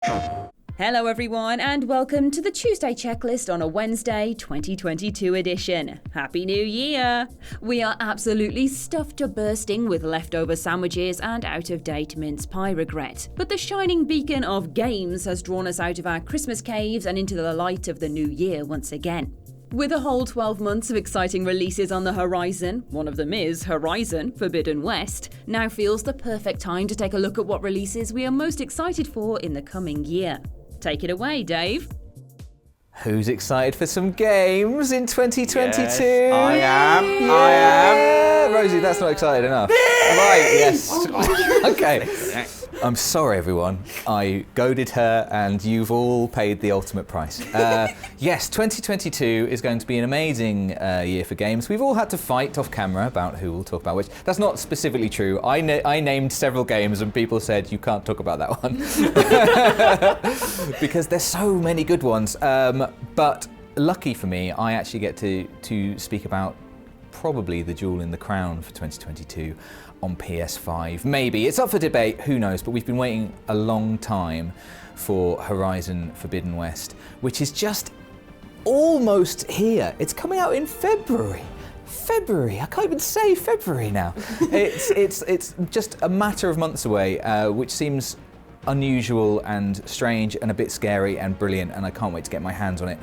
Hello everyone and welcome to the Tuesday Checklist on a Wednesday 2022 edition. Happy New Year! We are absolutely stuffed to bursting with leftover sandwiches and out-of-date mince pie regret. But the shining beacon of games has drawn us out of our Christmas caves and into the light of the new year once again. With a whole 12 months of exciting releases on the horizon, one of them is Horizon Forbidden West, now feels the perfect time to take a look at what releases we are most excited for in the coming year. Take it away, Dave. Who's excited for some games in 2022? Yes, I am. Rosie, that's not excited enough. Right, yes. Okay. I'm sorry, everyone. I goaded her and you've all paid the ultimate price. Yes, 2022 is going to be an amazing year for games. We've all had to fight off camera about who will talk about which. That's not specifically true. I named several games and people said you can't talk about that one. Because there's so many good ones. But lucky for me, I actually get to speak about probably the jewel in the crown for 2022 on PS5. Maybe. It's up for debate, who knows, but we've been waiting a long time for Horizon Forbidden West, which is just almost here. It's coming out in February. I can't even say February now. It's just a matter of months away, which seems unusual and strange and a bit scary and brilliant, and I can't wait to get my hands on it.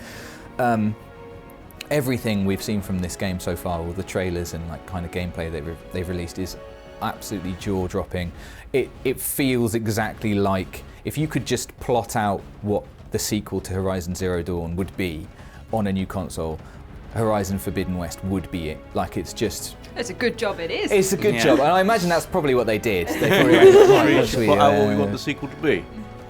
Everything we've seen from this game so far, all the trailers and like kind of gameplay that they've released is absolutely jaw-dropping. It feels exactly like if you could just plot out what the sequel to Horizon Zero Dawn would be on a new console, Horizon Forbidden West would be it. Like it's a good job it is. It's a good job, and I imagine that's probably what they did. They probably actually what we want the sequel to be.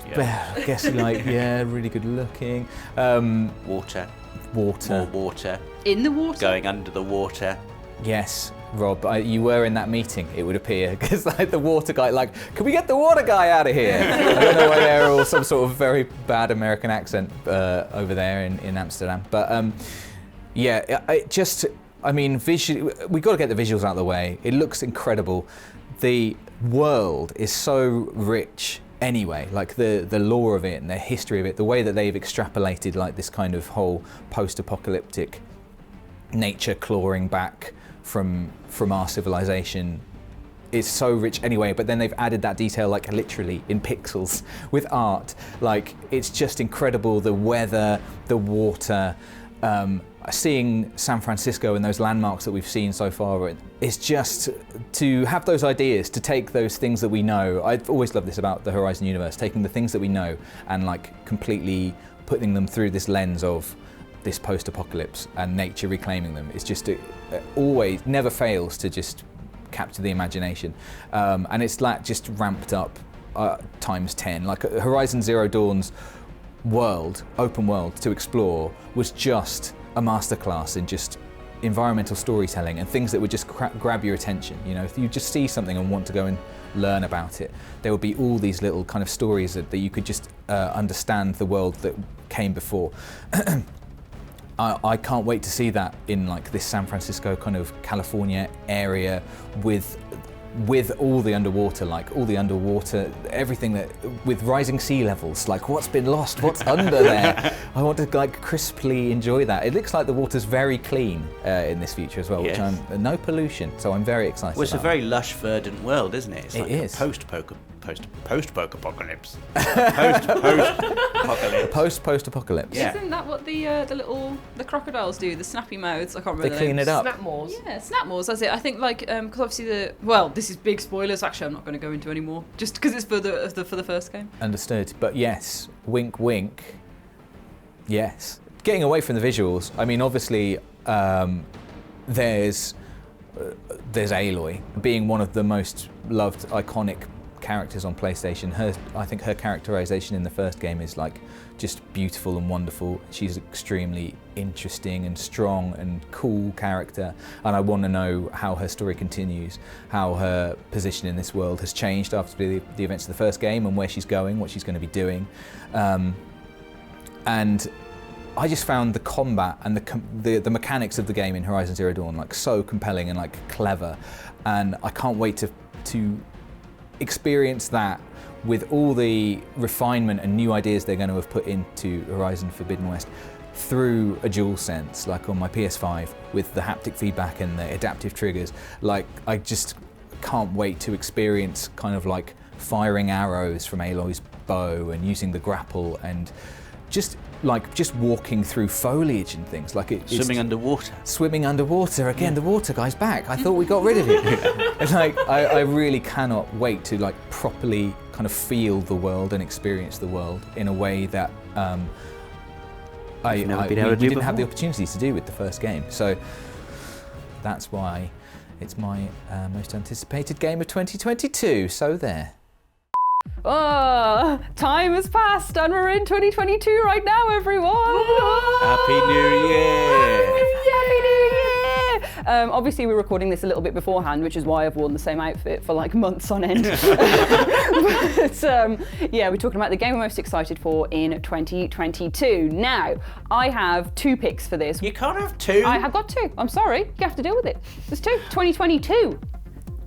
Yeah. I guess really good looking. Water. More water. In the water? Going under the water. Yes, Rob, you were in that meeting, it would appear, because like the water guy, like, can we get the water guy out of here? I don't know why they're all some sort of very bad American accent over there in Amsterdam, but visually, we've got to get the visuals out of the way. It looks incredible. The world is so rich. Anyway, like the lore of it and the history of it, the way that they've extrapolated like this kind of whole post-apocalyptic nature clawing back from our civilization is so rich anyway, but then they've added that detail like literally in pixels with art. Like it's just incredible, the weather, the water, seeing San Francisco and those landmarks that we've seen so far, it's just to have those ideas, to take those things that we know. I've always loved this about the Horizon universe, taking the things that we know and like completely putting them through this lens of this post-apocalypse and nature reclaiming them. It's just always never fails to just capture the imagination, and it's like just ramped up times 10. Like Horizon Zero Dawn's world, open world to explore was just a masterclass in just environmental storytelling and things that would just grab your attention. You know, if you just see something and want to go and learn about it, there would be all these little kind of stories that you could just understand the world that came before. I can't wait to see that in like this San Francisco kind of California area with all the underwater, everything that, with rising sea levels, like what's been lost, what's under there. I want to like crisply enjoy that. It looks like the water's very clean in this future as well, yes. Which no pollution, so I'm very excited Well, it's about a very lush, verdant world, isn't it? It's like it is. Post-apocalypse. Post-apocalypse. Yeah. Isn't that what the crocodiles do? The snappy mouths? I can't remember. They clean it up. Snapmaws. Yeah, snapmaws. That's it. I think like because obviously this is big spoilers. Actually, I'm not going to go into any more, just because it's for the first game. Understood. But yes, wink, wink. Yes. Getting away from the visuals. I mean, obviously, there's Aloy being one of the most loved, iconic characters on PlayStation. I think her characterization in the first game is like just beautiful and wonderful. She's extremely interesting and strong and cool character, and I want to know how her story continues, how her position in this world has changed after the events of the first game, and where she's going, what she's going to be doing. And I just found the combat and the mechanics of the game in Horizon Zero Dawn like so compelling and like clever, and I can't wait to experience that with all the refinement and new ideas they're going to have put into Horizon Forbidden West through a DualSense, like on my PS5 with the haptic feedback and the adaptive triggers, like I just can't wait to experience kind of like firing arrows from Aloy's bow and using the grapple and just walking through foliage and things. Like Swimming underwater. Swimming underwater again. The water guy's back. I thought we got rid of it. And like I really cannot wait to like properly kind of feel the world and experience the world in a way that we didn't have the opportunities to do with the first game. So that's why it's my most anticipated game of 2022. So there. Oh, time has passed and we're in 2022 right now, everyone. Happy New Year! Happy New Year! Obviously, we're recording this a little bit beforehand, which is why I've worn the same outfit for like months on end. But yeah, we're talking about the game we're most excited for in 2022. Now, I have 2 picks for this. You can't have 2. I have got 2. I'm sorry. You have to deal with it. There's 2. 2022.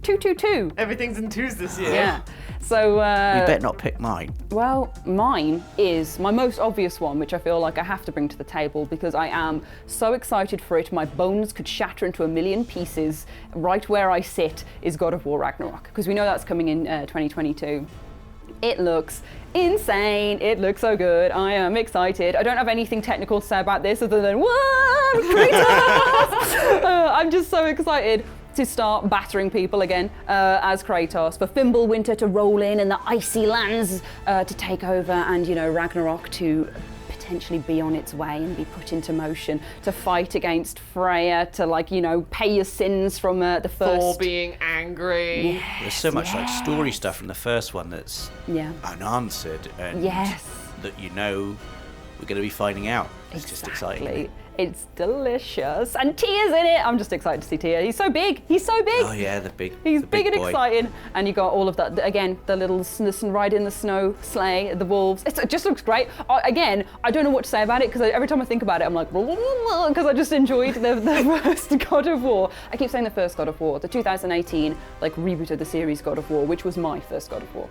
222. Everything's in 2s this year. Yeah. So, You better not pick mine. well, mine is my most obvious one, which I feel like I have to bring to the table because I am so excited for it. My bones could shatter into a million pieces. Right where I sit is God of War Ragnarok, because we know that's coming in 2022. It looks insane. It looks so good. I am excited. I don't have anything technical to say about this other than, whoa, Kratos! I'm just so excited to start battering people again as Kratos, for Fimbulwinter to roll in and the icy lands to take over, and Ragnarok to potentially be on its way and be put into motion to fight against Freya, to pay your sins from the first. Thor being angry. Yes, There's so much like story stuff from the first one that's unanswered and Yes. that we're going to be finding out. It's just exciting. It's delicious. And Tia's in it. I'm just excited to see Tia. He's so big. Oh yeah, He's the big and boy. exciting, and you got all of that. Again, the little ride in the snow sleigh, the wolves. It just looks great. Again, I don't know what to say about it because every time I think about it, I'm like, because I just enjoyed the first God of War. I keep saying the first God of War, the 2018 reboot of the series God of War, which was my first God of War.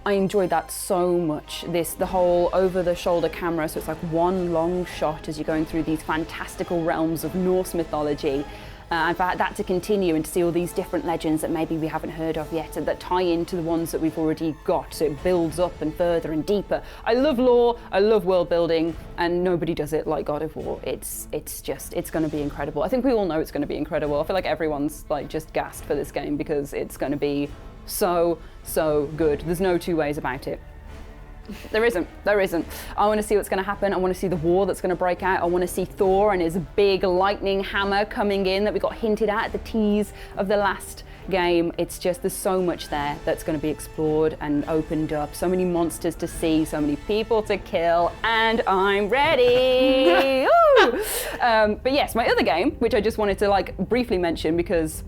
I enjoyed that so much. The whole over-the-shoulder camera, so it's like one long shot as you're going through these fantastical realms of Norse mythology. And for that to continue and to see all these different legends that maybe we haven't heard of yet and that tie into the ones that we've already got, so it builds up and further and deeper. I love lore, I love world building, and nobody does it like God of War. It's going to be incredible. I think we all know it's going to be incredible. I feel like everyone's just gasped for this game because it's going to be so good. There's no 2 ways about it. There isn't. I want to see what's going to happen. I want to see the war that's going to break out. I want to see Thor and his big lightning hammer coming in that we got hinted at the tease of the last game. It's just, there's so much there that's going to be explored and opened up. So many monsters to see, so many people to kill, and I'm ready. But yes, my other game, which I just wanted to briefly mention because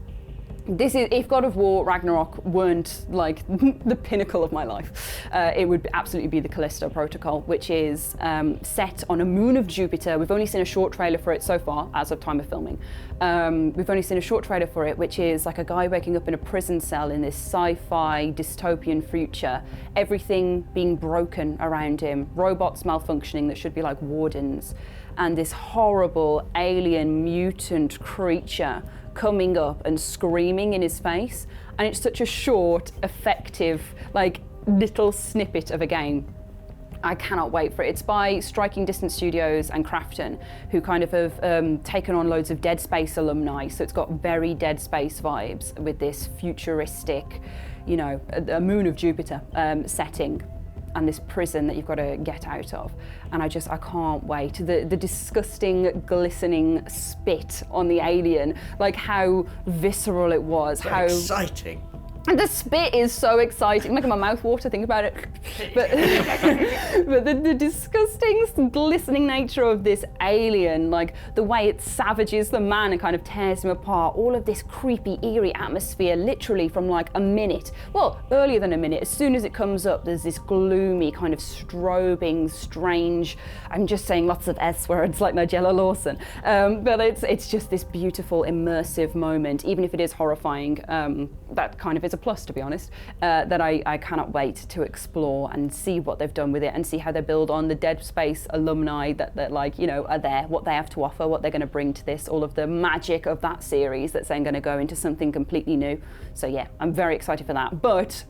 this is, if God of War Ragnarok weren't the pinnacle of my life, it would absolutely be the Callisto Protocol, which is set on a moon of Jupiter. We've only seen a short trailer for it so far, as of time of filming. We've only seen a short trailer for it, which is like a guy waking up in a prison cell in this sci-fi dystopian future, everything being broken around him, robots malfunctioning that should be like wardens, and this horrible alien mutant creature coming up and screaming in his face. And it's such a short, effective, little snippet of a game. I cannot wait for it. It's by Striking Distance Studios and Crafton, who kind of have taken on loads of Dead Space alumni. So it's got very Dead Space vibes with this futuristic, a moon of Jupiter setting, and this prison that you've got to get out of. And I can't wait. The disgusting, glistening spit on the alien, how visceral it was. So how exciting. And the spit is so exciting. I'm making my mouth water, think about it. But, but the disgusting, glistening nature of this alien, the way it savages the man and kind of tears him apart, all of this creepy, eerie atmosphere, literally from a minute. Well, earlier than a minute. As soon as it comes up, there's this gloomy, kind of strobing, strange, I'm just saying lots of S words like Nigella Lawson. But it's just this beautiful, immersive moment, even if it is horrifying. That kind of is a plus, to be honest, that I cannot wait to explore and see what they've done with it and see how they build on the Dead Space alumni that like, you know, are there, what they have to offer, what they're going to bring to this, all of the magic of that series that's then going to go into something completely new. So yeah, I'm very excited for that. But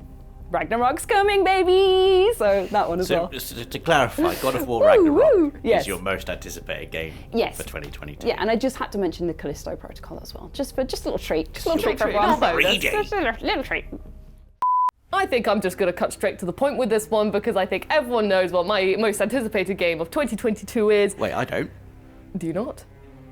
Ragnarok's coming, baby! So that one as well. So to clarify, God of War Ragnarok Yes. is your most anticipated game Yes. for 2022. Yeah, and I just had to mention the Callisto Protocol as well, just a little treat, just a little treat for treat. everyone. Not greedy. Just a little treat. I think I'm just going to cut straight to the point with this one because I think everyone knows what my most anticipated game of 2022 is. Wait, I don't. Do you not?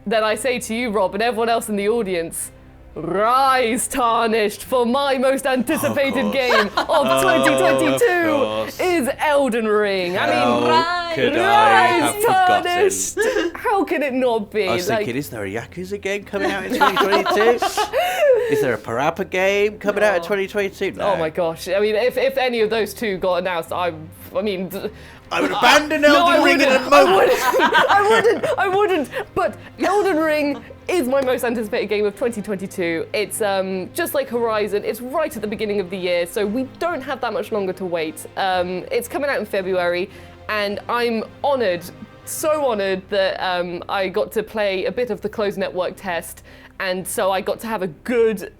Then I say to you, Rob, and everyone else in the audience, rise tarnished, for my most anticipated game of 2022 is Elden Ring. I mean, How could I have rise forgotten? tarnished. How can it not be? I was thinking, is there a Yakuza game coming out in 2022? Is there a Parappa game coming out in 2022? No. Oh my gosh! I mean, if any of those two got announced, I mean, I would abandon Elden Ring in a moment. I wouldn't. But Elden Ring is my most anticipated game of 2022. It's just like Horizon. It's right at the beginning of the year, so we don't have that much longer to wait. It's coming out in February, and I'm honoured, so honoured that I got to play a bit of the closed network test, and so I got to have a good,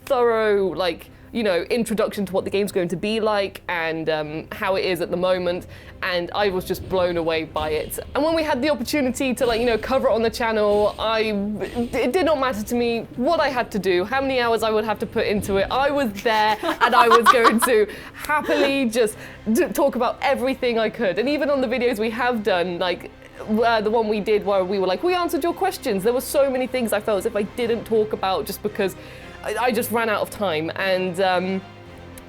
thorough, like, you know, introduction to what the game's going to be like and how it is at the moment, and I was just blown away by it. And when we had the opportunity to, like, you know, cover it on the channel, it did not matter to me what I had to do, how many hours I would have to put into it. I was there and I was going to happily just talk about everything I could. And even on the videos we have done, like, the one we did where we were like, we answered your questions, there were so many things I felt as if I didn't talk about just because I just ran out of time, and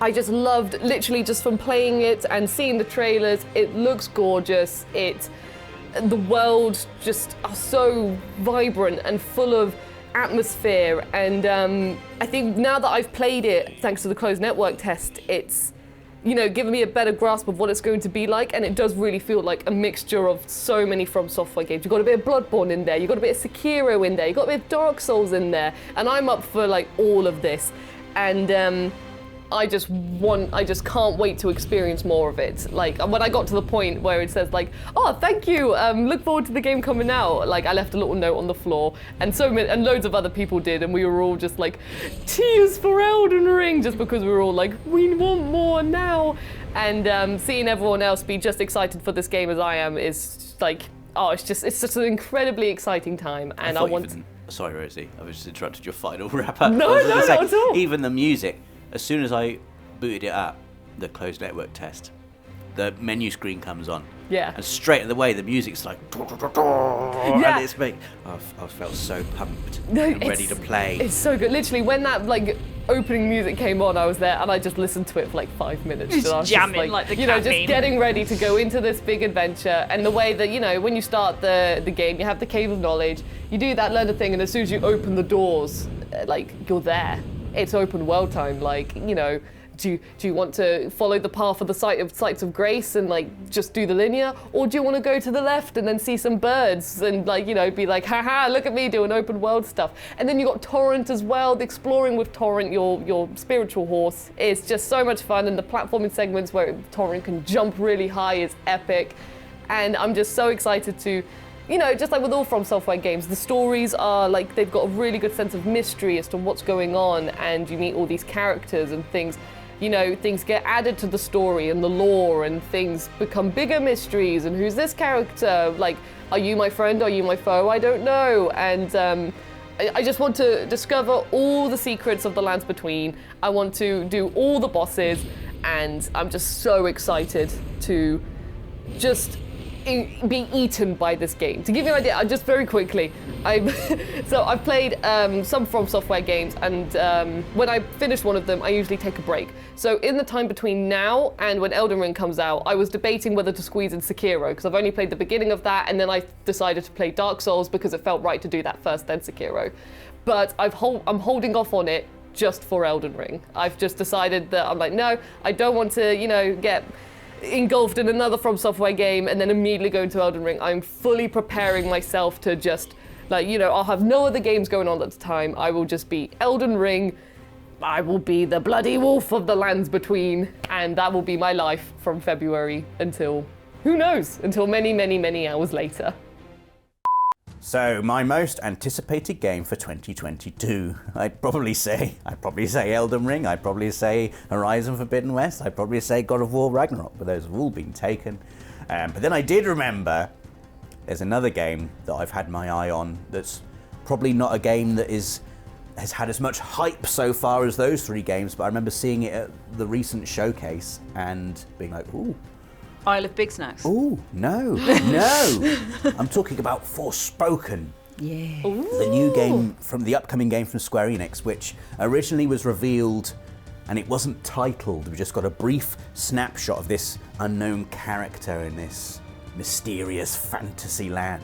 I just loved, literally just from playing it and seeing the trailers, it looks gorgeous, the world just are so vibrant and full of atmosphere, and I think now that I've played it, thanks to the closed network test, it's, you know, given me a better grasp of what it's going to be like, and it does really feel like a mixture of so many From Software games. You've got a bit of Bloodborne in there, you've got a bit of Sekiro in there, you've got a bit of Dark Souls in there, and I'm up for like all of this. And I just can't wait to experience more of it. Like, when I got to the point where it says like, oh, thank you, look forward to the game coming out, like, I left a little note on the floor, and loads of other people did, and we were all just like, tears for Elden Ring, just because we were all like, we want more now. And seeing everyone else be just excited for this game as I am is like, oh, it's just an incredibly exciting time, and I want. Sorry, Rosie, I was just interrupted your final wrap up. No, not at all. Even the music. As soon as I booted it up, the closed network test, the menu screen comes on. Yeah. And straight away, the music's like, Yeah. and it's me. I felt so pumped and ready to play. It's so good. Literally, when that like opening music came on, I was there and I just listened to it for like 5 minutes. Just and I was jamming like the you know, caffeine. just getting ready to go into this big adventure. And the way that, you know, when you start the game, you have the Cave of Knowledge, you do that learner thing, and as soon as you open the doors, like, you're there. It's open world time, like, you know, do you want to follow the path of the sites of grace and like just do the linear, or do you want to go to the left and then see some birds and, like, you know, be like, haha, look at me doing open world stuff. And then you got Torrent as well, the exploring with Torrent, your spiritual horse, is just so much fun, and the platforming segments where Torrent can jump really high is epic. And I'm just so excited to, you know, just like with all From Software games, the stories are like, they've got a really good sense of mystery as to what's going on, and you meet all these characters and things, you know, things get added to the story and the lore, and things become bigger mysteries, and who's this character? Like, are you my friend? Are you my foe? I don't know. And I just want to discover all the secrets of the lands between. I want to do all the bosses, and I'm just so excited to just be eaten by this game. To give you an idea, just very quickly, I've played some From Software games, and when I finish one of them, I usually take a break. So in the time between now and when Elden Ring comes out, I was debating whether to squeeze in Sekiro, because I've only played the beginning of that, and then I decided to play Dark Souls because it felt right to do that first, then Sekiro. But I'm holding off on it just for Elden Ring. I've just decided that I'm like, no, I don't want to, you know, get engulfed in another From Software game and then immediately go into Elden Ring. I'm fully preparing myself to just, like, you know, I'll have no other games going on at the time. I will just be Elden Ring, I will be the bloody wolf of the lands between, and that will be my life from February until, who knows, until many, many, many hours later. So, my most anticipated game for 2022, I'd probably say Elden Ring, I'd probably say Horizon Forbidden West, I'd probably say God of War Ragnarok, but those have all been taken. But then I did remember there's another game that I've had my eye on that's probably not a game that has had as much hype so far as those 3 games, but I remember seeing it at the recent showcase and being like, ooh. Isle of Big Snacks. Ooh, no. I'm talking about Fourspoken. Yeah. The new game from the upcoming game from Square Enix, which originally was revealed and it wasn't titled. We just got a brief snapshot of this unknown character in this mysterious fantasy land.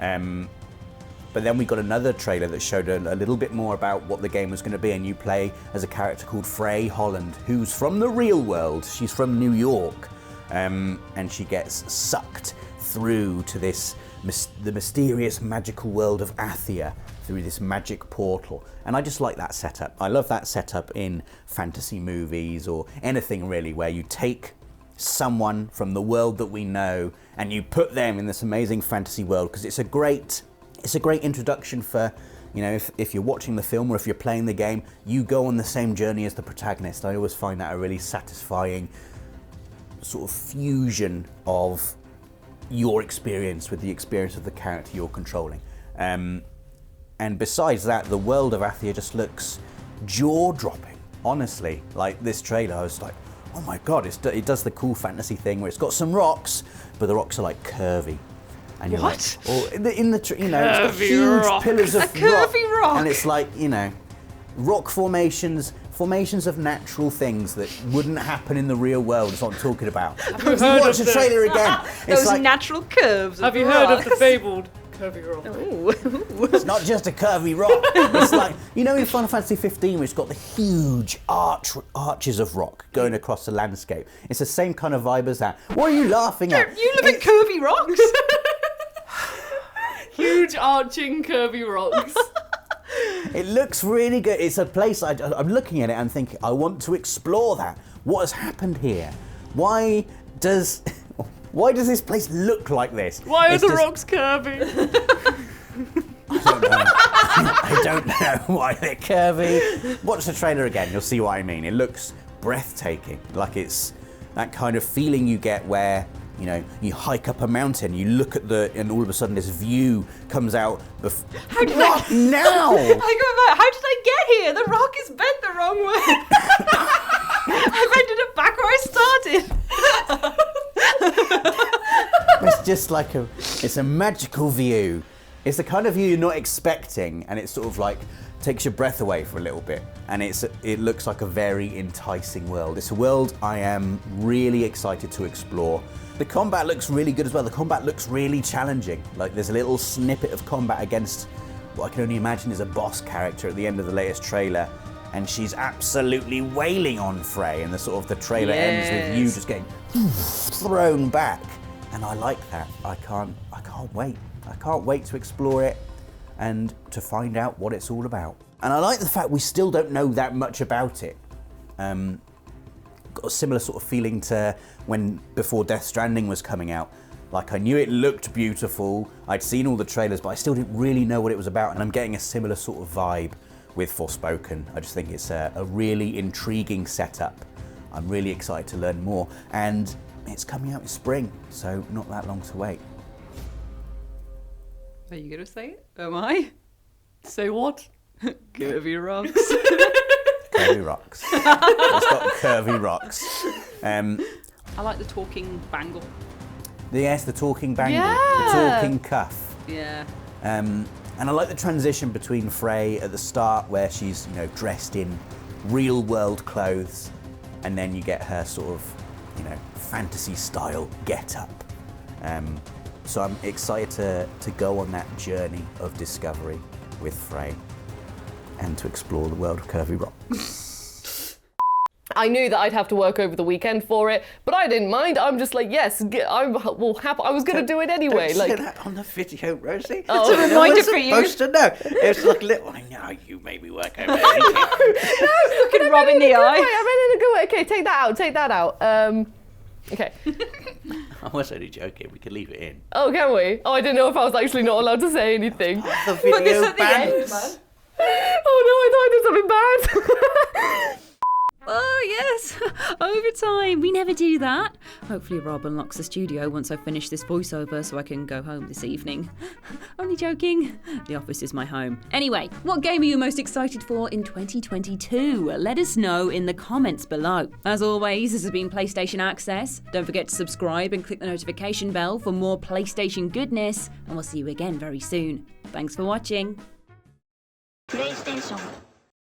But then we got another trailer that showed a little bit more about what the game was going to be, and you play as a character called Frey Holland, who's from the real world. She's from New York, and she gets sucked through to the mysterious magical world of Athia through this magic portal. And I just like that setup. I love that setup in fantasy movies or anything really, where you take someone from the world that we know and you put them in this amazing fantasy world, because it's a great introduction for, you know, if you're watching the film or if you're playing the game, you go on the same journey as the protagonist. I always find that a really satisfying sort of fusion of your experience with the experience of the character you're controlling. And besides that, the world of Athia just looks jaw-dropping. Honestly, like this trailer, I was like, oh my god, it does the cool fantasy thing where it's got some rocks, but the rocks are like curvy. And you're What? like, or in the you know, it's got huge rock. pillars of curvy rock. and it's like, you know, rock formations of natural things that wouldn't happen in the real world is what I'm talking about. Watch the trailer again. It's Those like, natural curves. Have you heard of the fabled curvy rock? it's not just a curvy rock. It's like, you know, in Final Fantasy 15, where it's got the huge arches of rock going across the landscape. It's the same kind of vibe as that. What are you laughing at? You live in curvy rocks. Huge arching curvy rocks. It looks really good. It's a place I'm looking at it and thinking, I want to explore that. What has happened here? Why does this place look like this? Why are It's the just- rocks curvy? I don't know why they're curvy. Watch the trailer again, you'll see what I mean. It looks breathtaking. Like it's that kind of feeling you get where, you know, you hike up a mountain, you look at and all of a sudden this view comes out. What now? How did I get here? The rock is bent the wrong way. I've ended up back where I started. It's just like it's a magical view. It's the kind of view you're not expecting, and it sort of like takes your breath away for a little bit. And it looks like a very enticing world. It's a world I am really excited to explore. The combat looks really good as well. The combat looks really challenging. Like there's a little snippet of combat against what I can only imagine is a boss character at the end of the latest trailer, and she's absolutely wailing on Frey, and the trailer ends with you just getting thrown back. And I like that. I can't wait. I can't wait to explore it and to find out what it's all about. And I like the fact we still don't know that much about it. Got a similar sort of feeling to before Death Stranding was coming out. Like I knew it looked beautiful, I'd seen all the trailers, but I still didn't really know what it was about, and I'm getting a similar sort of vibe with Fourspoken. I just think it's a really intriguing setup. I'm really excited to learn more, and it's coming out in spring, so not that long to wait. Are you going to say it? Am I? Say what? Curvy rocks. Curvy rocks. It's got curvy rocks. I like the talking bangle. Yes, the talking bangle, Yeah. the talking cuff. Yeah. And I like the transition between Frey at the start, where she's, you know, dressed in real world clothes, and then you get her sort of, you know, fantasy style get up. So I'm excited to go on that journey of discovery with Frey and to explore the world of curvy rock. I knew that I'd have to work over the weekend for it, but I didn't mind. I'm just like, yes, I was going to do it anyway. Don't Like, say that on the video, Rosie. Oh. It's a reminder for you. Supposed to know. It's like little. I know you made me work over. Looking Rob in the eye. I meant in a good way. Okay, take that out. Okay. I was only joking. We could leave it in. Oh, can we? Oh, I didn't know if I was actually not allowed to say anything. The video bans. Oh no, I thought I did something bad. Oh, yes. Overtime. We never do that. Hopefully Rob unlocks the studio once I finish this voiceover so I can go home this evening. Only joking. The office is my home. Anyway, what game are you most excited for in 2022? Let us know in the comments below. As always, this has been PlayStation Access. Don't forget to subscribe and click the notification bell for more PlayStation goodness, and we'll see you again very soon. Thanks for watching. PlayStation